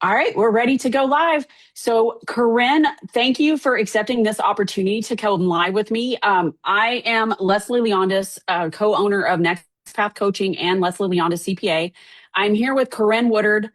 All right, we're ready to go live. So, Corinne, thank you for accepting this opportunity to come live with me. I am Leslie Leondis, co-owner of Next Path Coaching and Leslie Leondis CPA. I'm here with Corinne Woodard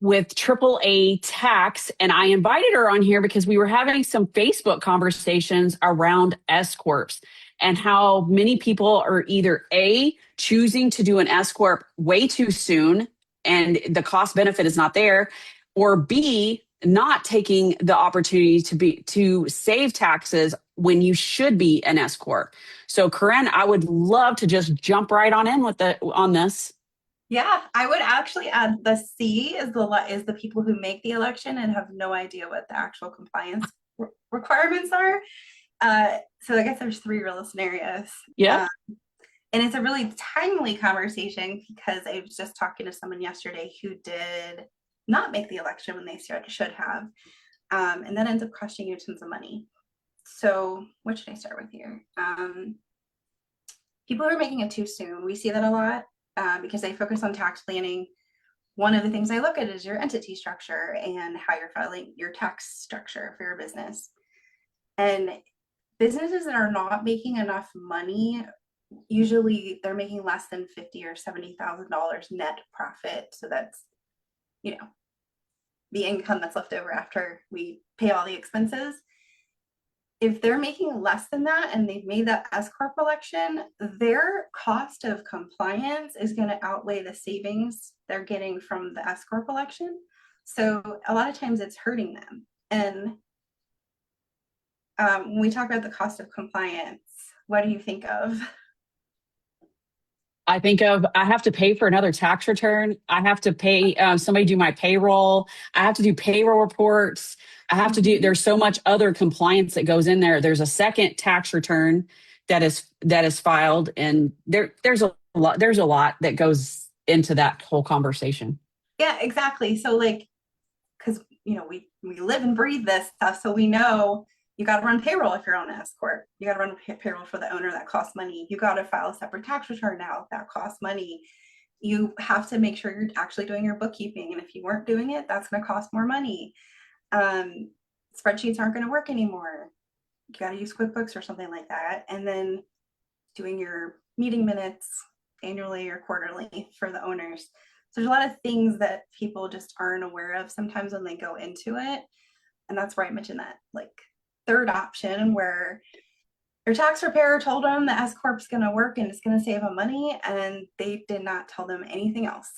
with AAA Tax, and I invited her on here because we were having some Facebook conversations around S corps and how many people are either A, choosing to do an S corp way too soon and the cost benefit is not there, or B, not taking the opportunity to save taxes when you should be an S corp. So, Corinne, I would love to just jump right on in with the on this. Yeah, I would actually add the C is the people who make the election and have no idea what the actual compliance requirements are. So I guess there's three real scenarios. Yep. Um, and it's a really timely conversation because I was just talking to someone yesterday who did not make the election when they should have, and that ends up costing you tons of money. So what should I start with here? People who are making it too soon, we see that a lot because they focus on tax planning. One of the things I look at is your entity structure and how you're filing your tax structure for your business. And businesses that are not making enough money, usually they're making less than $50,000 or $70,000 net profit. So that's, you know, the income that's left over after we pay all the expenses. If they're making less than that and they've made that S corp election, their cost of compliance is going to outweigh the savings they're getting from the S corp election. So a lot of times it's hurting them. And when we talk about the cost of compliance, what do you think of? I think of I have to pay for another tax return. I have to pay somebody do my payroll. I have to do payroll reports. I have to do. Mhm. There's so much other compliance that goes in there. There's a second tax return that is filed, and there's a lot that goes into that whole conversation. Yeah, exactly. So like, because we live and breathe this stuff, so we know you got to run payroll if you're on an S corp. You got to run payroll for the owner, that costs money. You got to file a separate tax return now, that costs money. You have to make sure you're actually doing your bookkeeping, and if you weren't doing it, that's going to cost more money. um, Spreadsheets aren't going to work anymore. You got to use QuickBooks or something like that. And then doing your meeting minutes annually or quarterly for the owners. So there's a lot of things that people just aren't aware of sometimes when they go into it. And that's where I mentioned that like third option where your tax preparer told them the S corp's going to work and it's going to save them money, and they did not tell them anything else.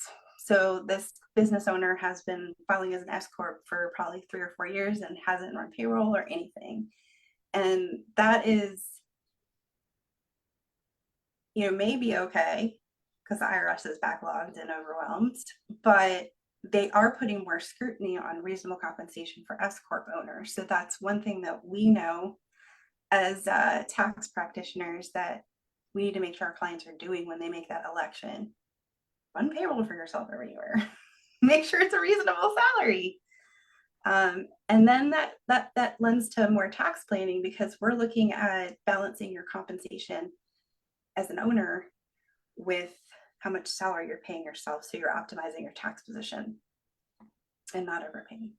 So this business owner has been filing as an S corp for probably 3 or 4 years and hasn't run payroll or anything. And that is, maybe okay because the IRS is backlogged and overwhelmed, but they are putting more scrutiny on reasonable compensation for S corp owners. So that's one thing that we know as tax practitioners that we need to make sure our clients are doing when they make that election. Run payroll for yourself every year. Make sure it's a reasonable salary. And then that lends to more tax planning because we're looking at balancing your compensation as an owner with how much salary you're paying yourself, so you're optimizing your tax position and not overpaying.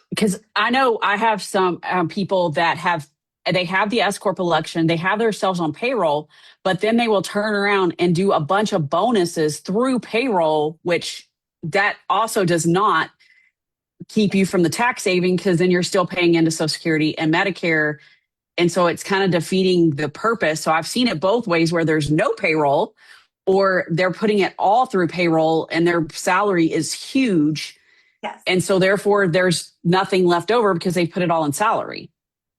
Because I know I have some people that have the S corp election, they have themselves on payroll, but then they will turn around and do a bunch of bonuses through payroll, which that also does not keep you from the tax saving because then you're still paying into Social Security and Medicare. And so it's kind of defeating the purpose. So I've seen it both ways where there's no payroll or they're putting it all through payroll and their salary is huge. Yes. And so therefore there's nothing left over because they put it all in salary.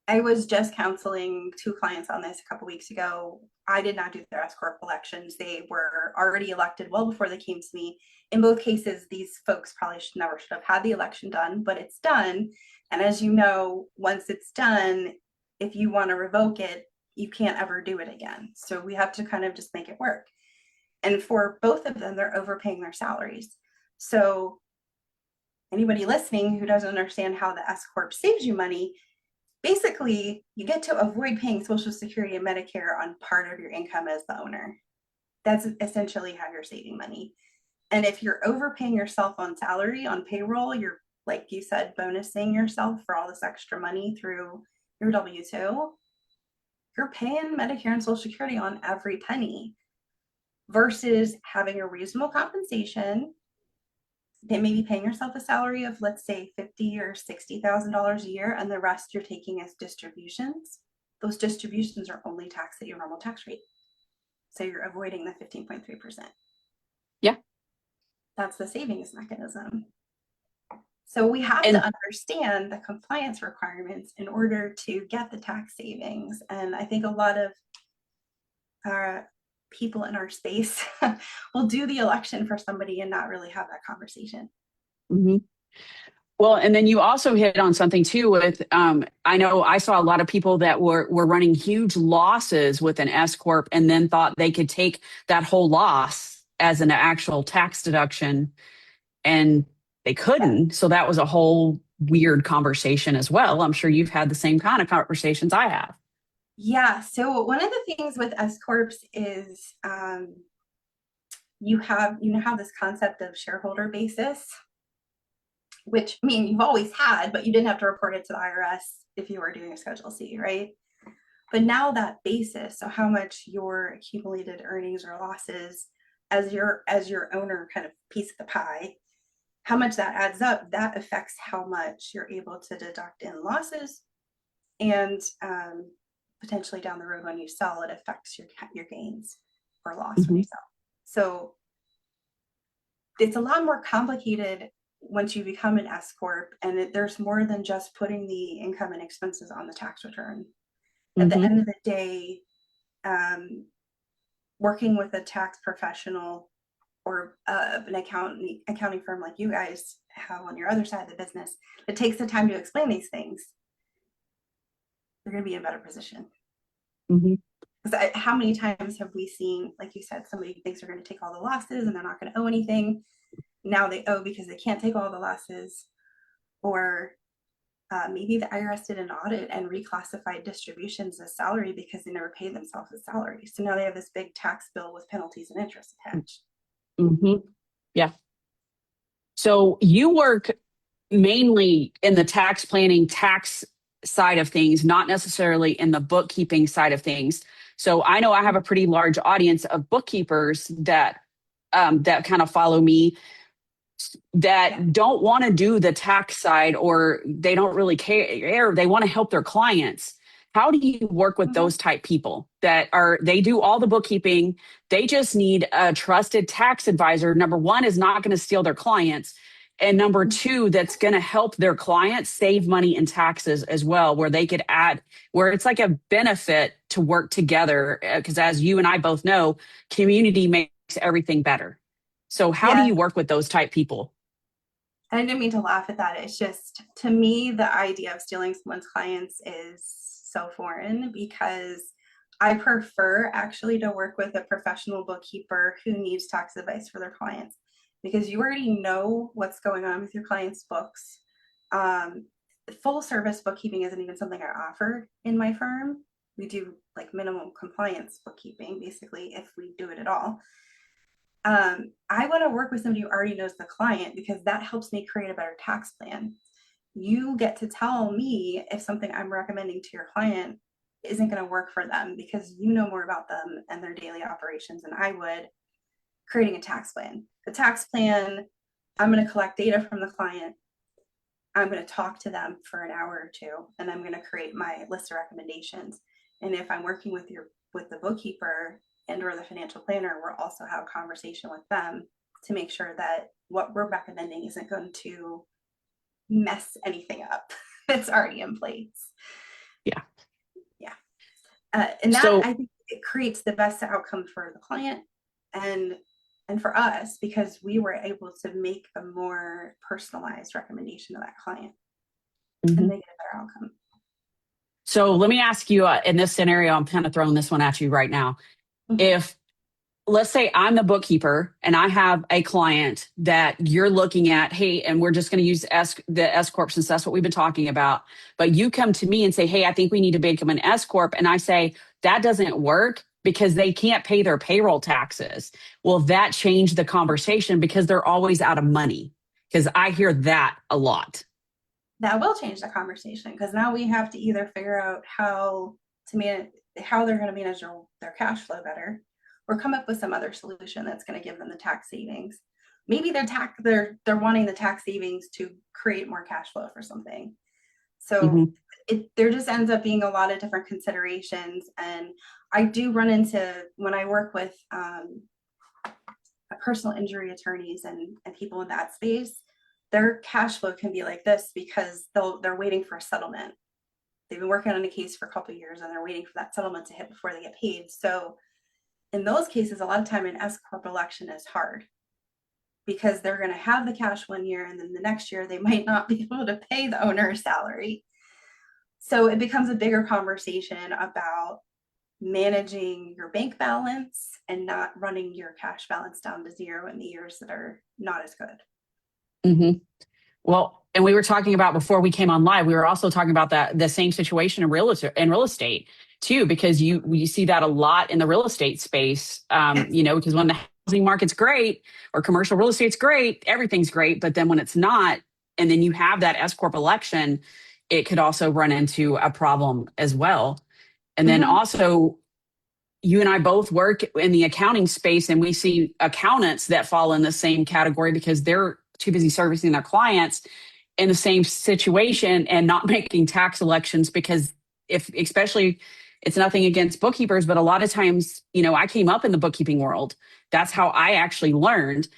I was just counseling two clients on this a couple weeks ago. I did not do their S corp elections. They were already elected well before they came to me. In both cases, these folks probably should have had the election done, but it's done. And as you know, once it's done, if you want to revoke it, you can't ever do it again. So we have to kind of just make it work. And for both of them, they're overpaying their salaries. So anybody listening who doesn't understand how the S corp saves you money, basically you get to avoid paying Social Security and Medicare on part of your income as the owner. That's essentially how you're saving money. And if you're overpaying yourself on salary, on payroll, you're, like you said, bonusing yourself for all this extra money through your W-2, you're paying Medicare and Social Security on every penny versus having a reasonable compensation, maybe paying yourself a salary of, let's say, $50,000 or $60,000 a year, and the rest you're taking as distributions. Those distributions are only taxed at your normal tax rate. So you're avoiding the 15.3%. Yeah. That's the savings mechanism. So we have And to understand the compliance requirements in order to get the tax savings. And I think a lot of people in our space will do the election for somebody and not really have that conversation. mm-hmm. Well, and then you also hit on something too with, I know I saw a lot of people that were running huge losses with an S Corp and then thought they could take that whole loss as an actual tax deduction, and they couldn't. So that was a whole weird conversation as well. I'm sure you've had the same kind of conversations I have. Yeah. So one of the things with S Corps is you have this concept of shareholder basis, which, I mean, you've always had, but you didn't have to report it to the IRS if you were doing a Schedule C, right? But now that basis, so how much your accumulated earnings or losses as your owner kind of piece of the pie, how much that adds up, that affects how much you're able to deduct in losses, and potentially down the road when you sell, it affects your gains or loss when you sell. So it's a lot more complicated once you become an S Corp, and there's more than just putting the income and expenses on the tax return. At the end of the day, working with a tax professional or an accounting firm like you guys have on your other side of the business, it takes the time to explain these things, you're going to be in a better position. Because how many times have we seen, like you said, somebody thinks they're going to take all the losses and they're not going to owe anything. Now they owe because they can't take all the losses, or maybe the IRS did an audit and reclassified distributions as salary because they never paid themselves as salary. So now they have this big tax bill with penalties and interest attached. Yeah. So you work mainly in the tax planning, tax side of things, not necessarily in the bookkeeping side of things. So I know I have a pretty large audience of bookkeepers that that kind of follow me, that don't want to do the tax side, or they don't really care. They want to help their clients. How do you work with those type people that they do all the bookkeeping? They just need a trusted tax advisor. Number one is not going to steal their clients. And number two, that's going to help their clients save money in taxes as well, where they could add, where it's like a benefit to work together. Because as you and I both know, community makes everything better. So how do you work with those type people? I didn't mean to laugh at that. It's just, to me, the idea of stealing someone's clients is so foreign, because I prefer actually to work with a professional bookkeeper who needs tax advice for their clients, because you already know what's going on with your clients' books. Full service bookkeeping isn't even something I offer in my firm. We do like minimum compliance bookkeeping, basically, if we do it at all. I want to work with somebody who already knows the client, because that helps me create a better tax plan. You get to tell me if something I'm recommending to your client isn't going to work for them, because you know more about them and their daily operations than I would. Creating a tax plan. The tax plan, I'm going to collect data from the client. I'm going to talk to them for an hour or two, and I'm going to create my list of recommendations. And if I'm working with the bookkeeper and or the financial planner, we'll also have a conversation with them to make sure that what we're recommending isn't going to mess anything up that's already in place. Yeah. And that, I think, it creates the best outcome for the client and for us, because we were able to make a more personalized recommendation to that client and make it a better outcome. So let me ask you, in this scenario, I'm kind of throwing this one at you right now. If, let's say I'm the bookkeeper and I have a client that you're looking at, hey, and we're just going to use the S Corp since that's what we've been talking about. But you come to me and say, hey, I think we need to become an S Corp. And I say, that doesn't work. because they can't pay their payroll taxes. Will that change the conversation because they're always out of money? Because I hear that a lot. That will change the conversation because now we have to either figure out how to manage, how they're going to manage their cash flow better, or come up with some other solution that's going to give them the tax savings. Maybe they're wanting the tax savings to create more cash flow for something. So Mm-hmm. there just ends up being a lot of different considerations. And I do run into, when I work with personal injury attorneys and people in that space, their cash flow can be like this because they're waiting for a settlement. They've been working on a case for a couple of years and they're waiting for that settlement to hit before they get paid. So in those cases, a lot of time an S corp election is hard because they're going to have the cash one year and then the next year they might not be able to pay the owner's salary. So it becomes a bigger conversation about managing your bank balance and not running your cash balance down to zero in the years that are not as good. Mm-hmm. Well, and we were talking about before we came on live, we were also talking about the same situation in real estate too, because you see that a lot in the real estate space. Because when the housing market's great or commercial real estate's great, everything's great. But then when it's not, and then you have that S corp election, it could also run into a problem as well. And then Mm-hmm. also, you and I both work in the accounting space, and we see accountants that fall in the same category because they're too busy servicing their clients in the same situation and not making tax elections. Because if, especially, it's nothing against bookkeepers, but a lot of times, I came up in the bookkeeping world. That's how I actually learned.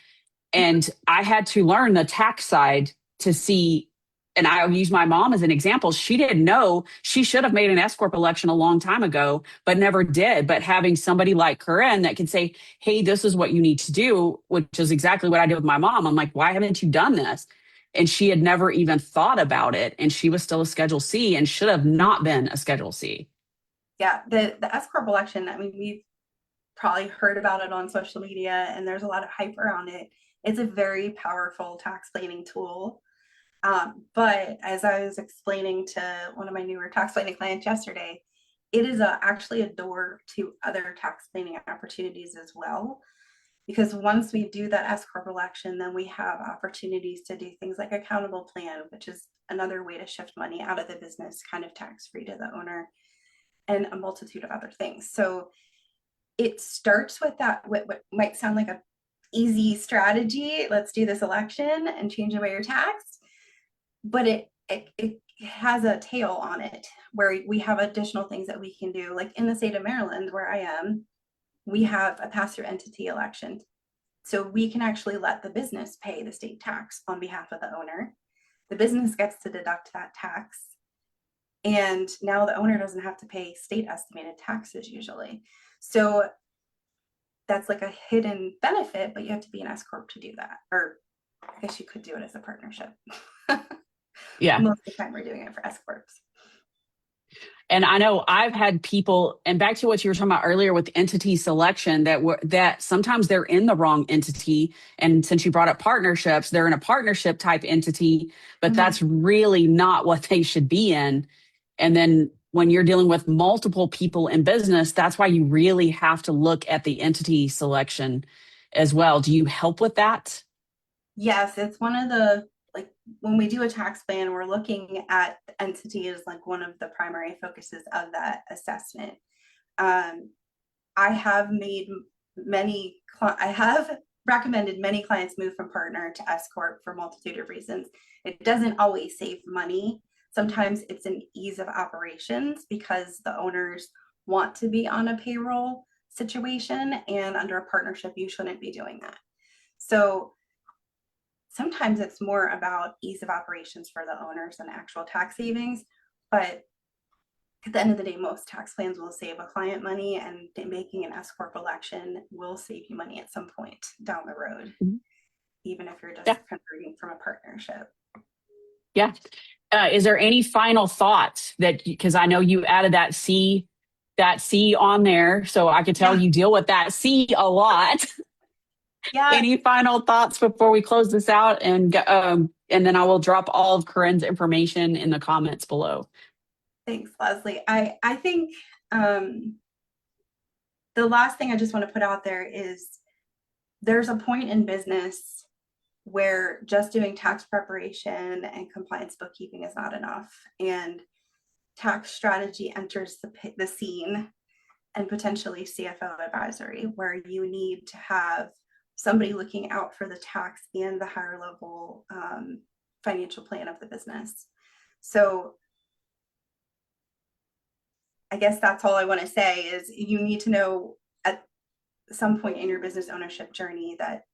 And I had to learn the tax side to see, and I'll use my mom as an example. She didn't know. She should have made an S corp election a long time ago, but never did. But having somebody like Corrin that can say, hey, this is what you need to do, which is exactly what I did with my mom. I'm like, why haven't you done this? And she had never even thought about it. And she was still a Schedule C and should have not been a Schedule C. Yeah, the S corp election, I mean, we've probably heard about it on social media and there's a lot of hype around it. It's a very powerful tax planning tool. But as I was explaining to one of my newer tax planning clients yesterday, it is actually a door to other tax planning opportunities as well. Because once we do that S corp election, then we have opportunities to do things like accountable plan, which is another way to shift money out of the business, kind of tax free to the owner, and a multitude of other things. So it starts with that, what might sound like a easy strategy. Let's do this election and change the way you're taxed. But it has a tail on it where we have additional things that we can do. Like in the state of Maryland, where I am, we have a pass-through entity election. So we can actually let the business pay the state tax on behalf of the owner. The business gets to deduct that tax. And now the owner doesn't have to pay state estimated taxes usually. So that's like a hidden benefit, but you have to be an S corp to do that. Or I guess you could do it as a partnership. Yeah. Most of the time we're doing it for S corps. And I know I've had people, and back to what you were talking about earlier with entity selection, that sometimes they're in the wrong entity. And since you brought up partnerships, they're in a partnership type entity, but that's really not what they should be in. And then when you're dealing with multiple people in business, that's why you really have to look at the entity selection as well. Do you help with that? Yes, it's one of the, like when we do a tax plan, we're looking at the entity as like one of the primary focuses of that assessment. I have recommended many clients move from partner to S corp for a multitude of reasons. It doesn't always save money. Sometimes it's an ease of operations because the owners want to be on a payroll situation, and under a partnership, you shouldn't be doing that. So sometimes it's more about ease of operations for the owners than actual tax savings. But at the end of the day, most tax plans will save a client money, and making an S corp election will save you money at some point down the road, Mhm. even if you're just Yeah. converting from a partnership. Yeah. Is there any final thoughts because I know you added that C on there, so I could tell Yeah. you deal with that C a lot. Yeah. Any final thoughts before we close this out? And then I will drop all of Corinne's information in the comments below. Thanks, Leslie. I think the last thing I just want to put out there is there's a point in business where just doing tax preparation and compliance bookkeeping is not enough. And tax strategy enters the scene, and potentially CFO advisory, where you need to have somebody looking out for the tax and the higher level financial plan of the business. So I guess that's all I want to say is you need to know at some point in your business ownership journey that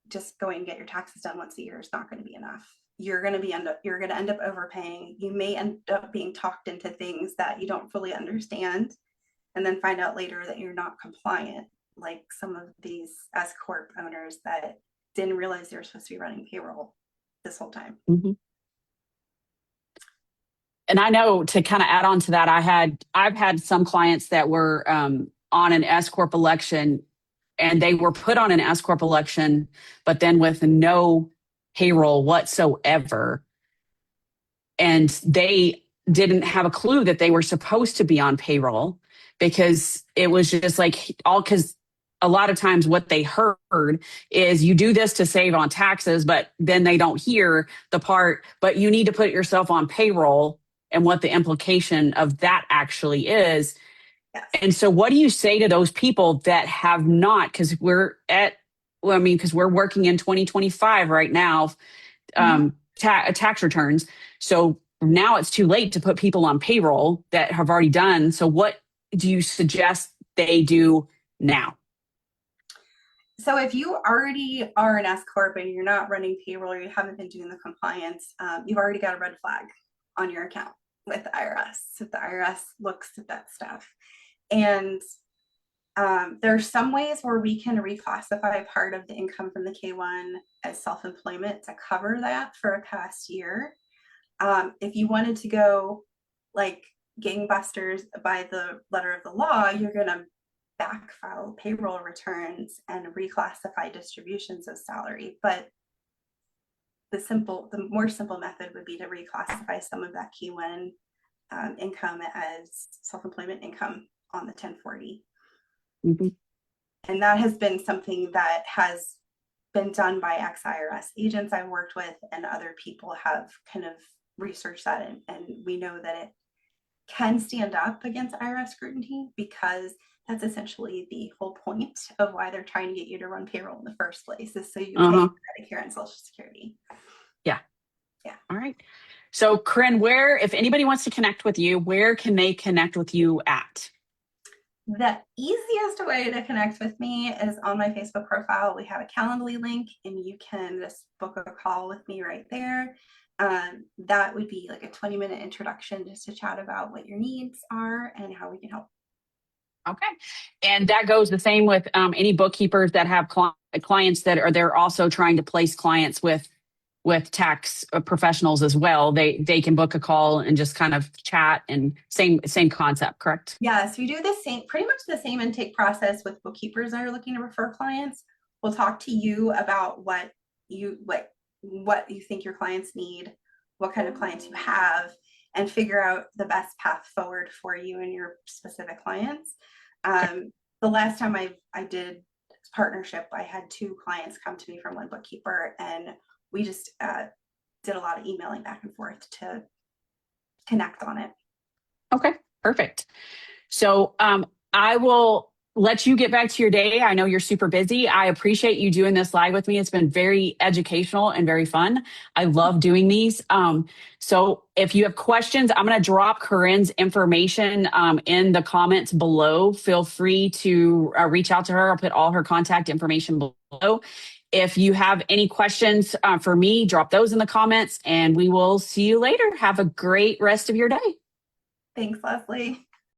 just going and get your taxes done once a year is not going to be enough. You're going to end up overpaying. You may end up being talked into things that you don't fully understand, and then find out later that you're not compliant, like some of these S Corp owners that didn't realize they were supposed to be running payroll this whole time. Mm-hmm. And I know, to kind of add on to that, I've had some clients that were on an S Corp election, and they were put on an S Corp election, but then with no payroll whatsoever. And they didn't have a clue that they were supposed to be on payroll, because it was just like because a lot of times what they heard is you do this to save on taxes, but then they don't hear the part, but you need to put yourself on payroll and what the implication of that actually is. Yes. And so what do you say to those people that have not, because we're working in 2025 right now, tax returns. So now it's too late to put people on payroll that have already done. So what do you suggest they do now? So if you already are an S Corp and you're not running payroll, or you haven't been doing the compliance, you've already got a red flag on your account with the IRS. So the IRS looks at that stuff. And there's some ways where we can reclassify part of the income from the K-1 as self-employment to cover that for a past year. If you wanted to go like gangbusters by the letter of the law, you're going to backfile payroll returns and reclassify distributions as salary. But the more simple method would be to reclassify some of that K-1 income as self-employment income on the 1040. Mm-hmm. And that has been something that has been done by ex-IRS agents I've worked with, and other people have kind of researched that, and we know that it can stand up against IRS scrutiny, because that's essentially the whole point of why they're trying to get you to run payroll in the first place, is so you pay Medicare and Social Security. Yeah. Yeah. All right. So Corrin, if anybody wants to connect with you, where can they connect with you at? The easiest way to connect with me is on my Facebook profile. We have a Calendly link, and you can just book a call with me right there. That would be like a 20-minute introduction just to chat about what your needs are and how we can help. Okay. And that goes the same with any bookkeepers that have clients that they're also trying to place clients with tax professionals as well. They can book a call and just kind of chat, and same concept, correct? Yes, we do pretty much the same intake process with bookkeepers that are looking to refer clients. We'll talk to you about what you think your clients need, what kind of clients you have, and figure out the best path forward for you and your specific clients. The last time I did partnership, I had 2 clients come to me from one bookkeeper, and we just did a lot of emailing back and forth to connect on it. Okay, perfect. So I will let you get back to your day. I know you're super busy. I appreciate you doing this live with me. It's been very educational and very fun. I love doing these. So if you have questions, I'm going to drop Corrin's information in the comments below. Feel free to reach out to her. I'll put all her contact information below. If you have any questions for me, drop those in the comments, and we will see you later. Have a great rest of your day. Thanks, Leslie.